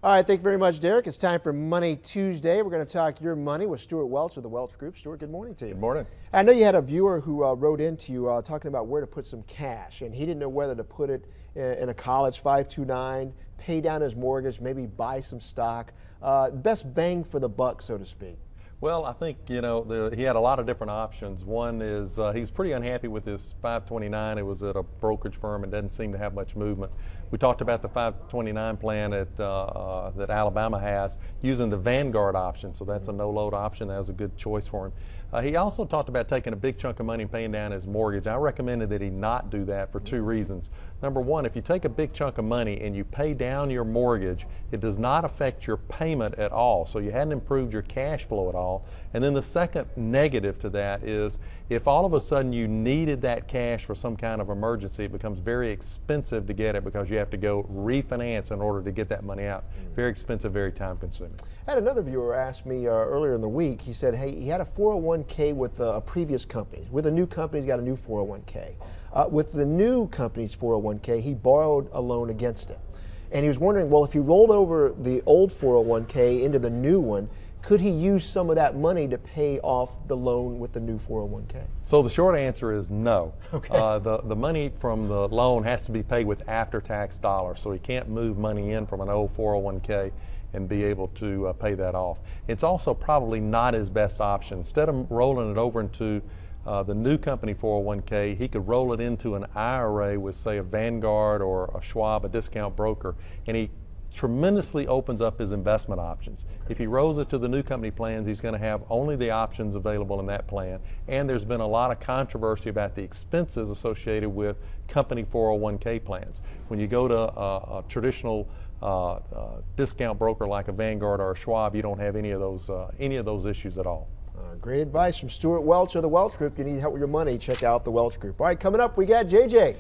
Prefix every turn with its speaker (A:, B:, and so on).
A: All right, thank you very much, Derek. It's time for Money Tuesday. We're going to talk your money with Stewart Welch of the Welch Group. Stewart, good morning to you.
B: Good morning.
A: I know you had a viewer who wrote into you talking about where to put some cash, and he didn't know whether to put it in a college 529, pay down his mortgage, maybe buy some stock. Best bang for the buck, so to speak.
B: Well, I think, he had a lot of different options. One is he was pretty unhappy with his 529. It was at a brokerage firm and doesn't seem to have much movement. We talked about the 529 plan that Alabama has using the Vanguard option, so that's a no-load option. That was a good choice for him. He also talked about taking a big chunk of money and paying down his mortgage. I recommended that he not do that for two reasons. Number one, if you take a big chunk of money and you pay down your mortgage, it does not affect your payment at all, so you hadn't improved your cash flow at all. And then the second negative to that is if all of a sudden you needed that cash for some kind of emergency, it becomes very expensive to get it because you have to go refinance in order to get that money out. Very expensive, very time consuming.
A: I had another viewer ask me earlier in the week. He said, hey, he had a 401k with a previous company. With a new company, he's got a new 401k. With the new company's 401k, he borrowed a loan against it. And he was wondering, well, if he rolled over the old 401k into the new one, could he use some of that money to pay off the loan with the new 401k?
B: So the short answer is no.
A: Okay.
B: The money from the loan has to be paid with after-tax dollars, so he can't move money in from an old 401k and be able to pay that off. It's also probably not his best option. Instead of rolling it over into the new company 401k, he could roll it into an IRA with, say, a Vanguard or a Schwab, a discount broker, and he tremendously opens up his investment options. If he rolls it to the new company plans, he's going to have only the options available in that plan. And there's been a lot of controversy about the expenses associated with company 401k plans. When you go to a traditional discount broker like a Vanguard or a Schwab, you don't have any of those issues at all.
A: Great advice from Stewart Welch of the Welch Group. You need help with your money, check out the Welch Group. All right, coming up, we got JJ.